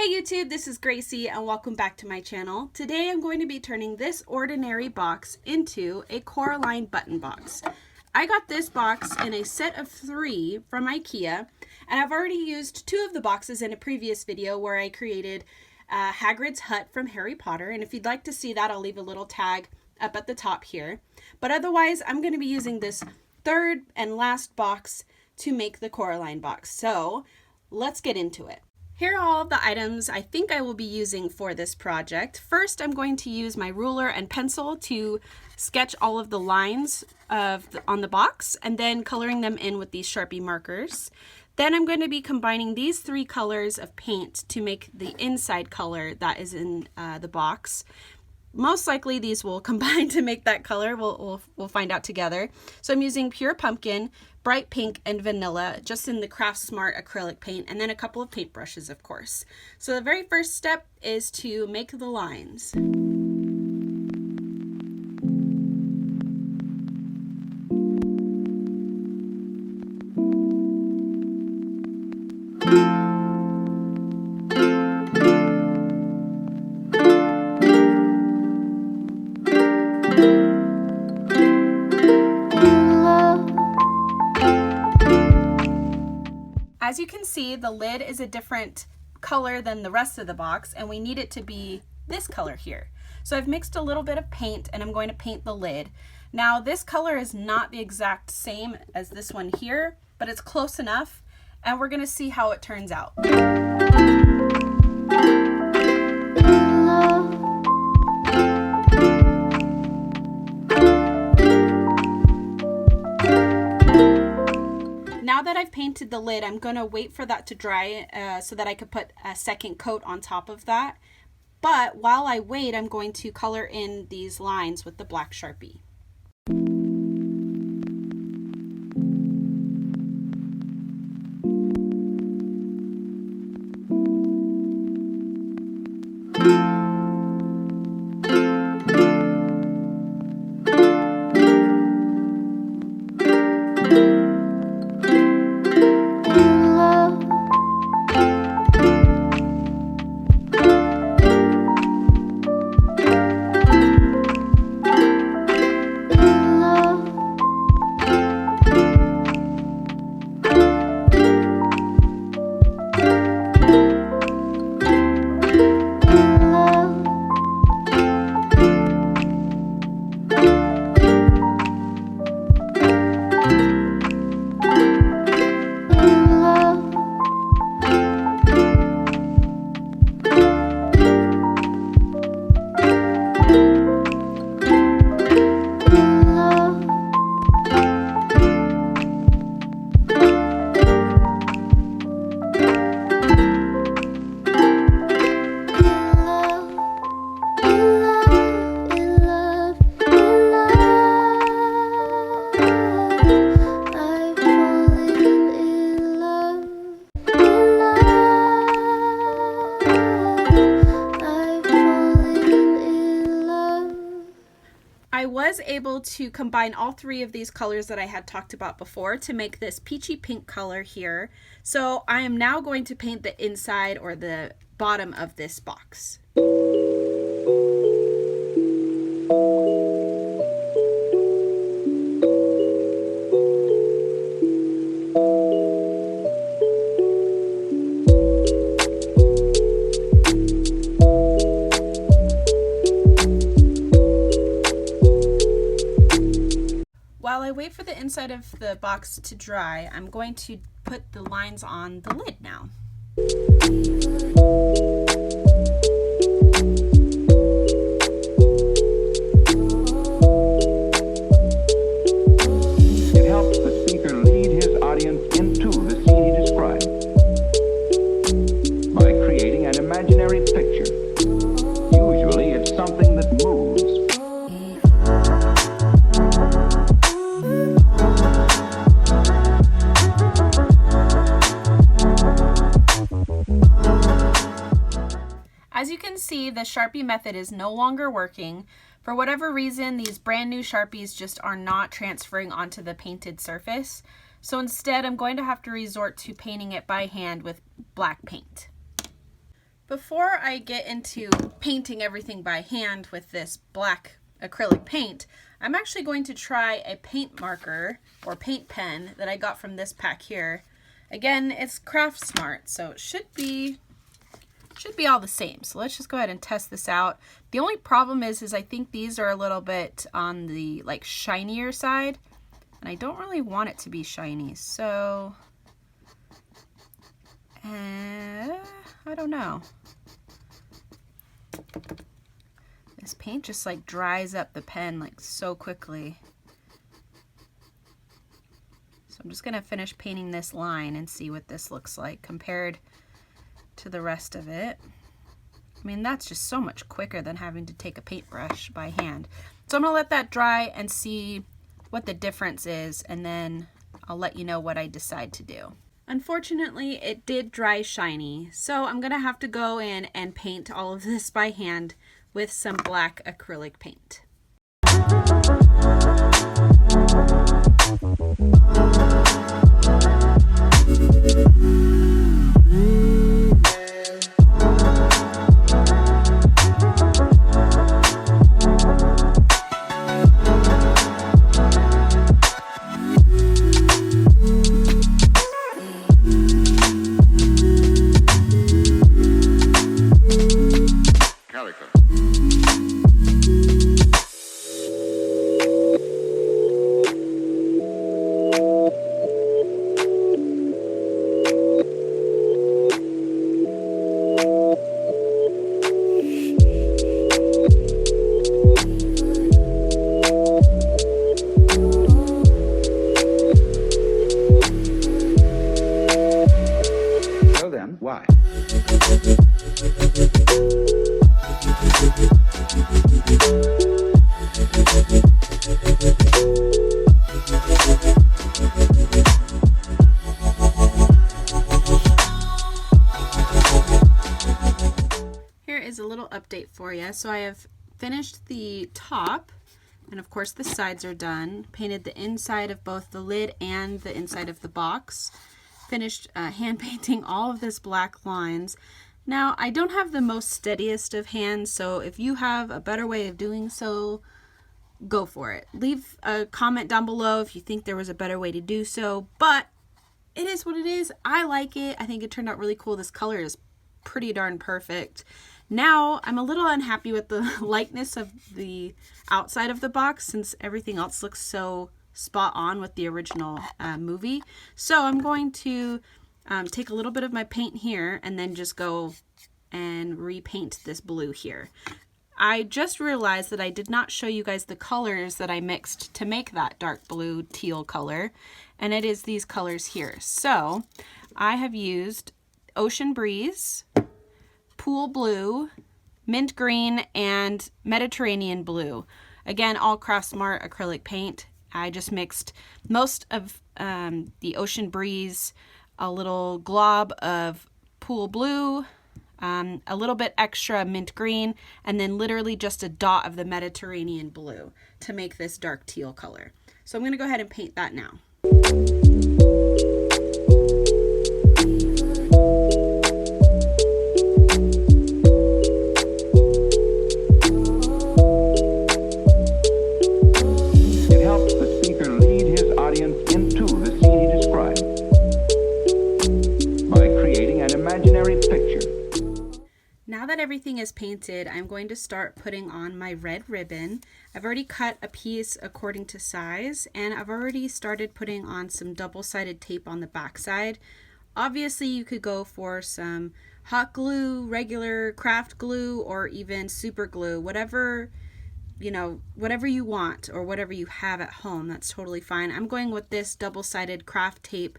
Hey YouTube, this is Gracie and welcome back to my channel. Today I'm going to be turning this ordinary box into a Coraline Button Box. I got this box in a set of 3 from Ikea, and I've already used 2 of the boxes in a previous video where I created Hagrid's hut from Harry Potter, and if you'd like to see that, I'll leave a little tag up at the top here. But otherwise, I'm going to be using this 3rd and last box to make the Coraline box. So let's get into it. Here are all of the items I think I will be using for this project. First, I'm going to use my ruler and pencil to sketch all of the lines on the box and then coloring them in with these Sharpie markers. Then I'm going to be combining these 3 colors of paint to make the inside color that is in the box. Most likely these will combine to make that color. We'll find out together. So I'm using pure pumpkin, bright pink, and vanilla, just in the Craft Smart acrylic paint, and then a couple of paintbrushes, of course. So the very first step is to make the lines. As you can see, the lid is a different color than the rest of the box, and we need it to be this color here. So I've mixed a little bit of paint and I'm going to paint the lid. Now this color is not the exact same as this one here, but it's close enough, and we're going to see how it turns out. Now that I've painted the lid, I'm going to wait for that to dry so that I could put a second coat on top of that. But while I wait, I'm going to color in these lines with the black Sharpie. I was able to combine all 3 of these colors that I had talked about before to make this peachy pink color here. So I am now going to paint the inside or the bottom of this box. While I wait for the inside of the box to dry, I'm going to put the lines on the lid now. It helps the speaker lead his audience into the scene he described by creating an imaginary picture. Usually it's something that moves. As you can see, the Sharpie method is no longer working. For whatever reason, these brand new Sharpies just are not transferring onto the painted surface. So instead, I'm going to have to resort to painting it by hand with black paint. Before I get into painting everything by hand with this black acrylic paint, I'm actually going to try a paint marker or paint pen that I got from this pack here. Again, it's Craft Smart, so it should be all the same. So let's just go ahead and test this out. The only problem is I think these are a little bit on the like shinier side, and I don't really want it to be shiny. So I don't know. This paint just like dries up the pen like so quickly. So I'm just gonna finish painting this line and see what this looks like compared to the rest of it. I mean, that's just so much quicker than having to take a paintbrush by hand. So I'm gonna let that dry and see what the difference is, and then I'll let you know what I decide to do. Unfortunately, it did dry shiny, so I'm gonna have to go in and paint all of this by hand with some black acrylic paint. Why? Here is a little update for you. So I have finished the top, and of course the sides are done. Painted the inside of both the lid and the inside of the box. Finished hand painting all of this black lines. Now, I don't have the most steadiest of hands, so if you have a better way of doing so, go for it. Leave a comment down below if you think there was a better way to do so, but it is what it is. I like it. I think it turned out really cool. This color is pretty darn perfect. Now, I'm a little unhappy with the likeness of the outside of the box since everything else looks so spot on with the original movie. So I'm going to take a little bit of my paint here and then just go and repaint this blue here. I just realized that I did not show you guys the colors that I mixed to make that dark blue teal color, and it is these colors here. So I have used Ocean Breeze, Pool Blue, Mint Green, and Mediterranean Blue. Again, all Craft Smart acrylic paint. I just mixed most of the Ocean Breeze, a little glob of Pool Blue, a little bit extra Mint Green, and then literally just a dot of the Mediterranean Blue to make this dark teal color. So I'm going to go ahead and paint that now. Now that everything is painted, I'm going to start putting on my red ribbon. I've already cut a piece according to size, and I've already started putting on some double-sided tape on the back side. Obviously, you could go for some hot glue, regular craft glue, or even super glue, whatever you want or whatever you have at home. That's totally fine. I'm going with this double-sided craft tape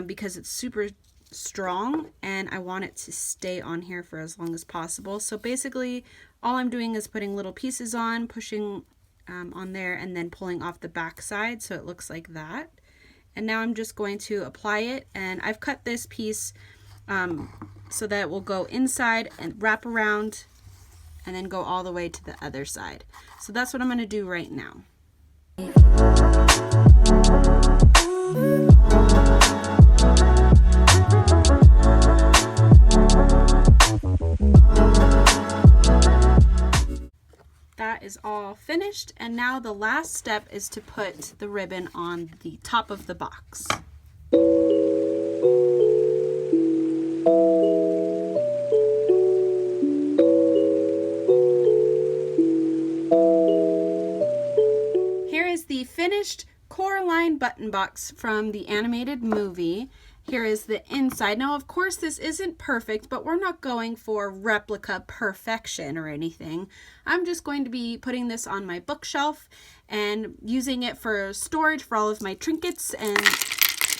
because it's super strong and I want it to stay on here for as long as possible. So basically all I'm doing is putting little pieces on, pushing on there, and then pulling off the back side so it looks like that. And now I'm just going to apply it, and I've cut this piece so that it will go inside and wrap around and then go all the way to the other side. So that's what I'm going to do right now. that is all finished, and now the last step is to put the ribbon on the top of the box. Here is the finished Coraline button box from the animated movie. Here is the inside. Now, of course, this isn't perfect, but we're not going for replica perfection or anything. I'm just going to be putting this on my bookshelf and using it for storage for all of my trinkets and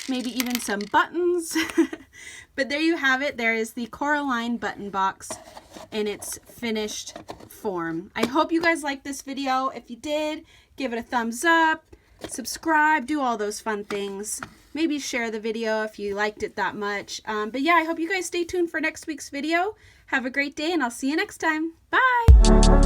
maybe even some buttons. But there you have it. There is the Coraline button box in its finished form. I hope you guys liked this video. If you did, give it a thumbs up, subscribe, do all those fun things. Maybe share the video if you liked it that much. But yeah, I hope you guys stay tuned for next week's video. Have a great day, and I'll see you next time. Bye!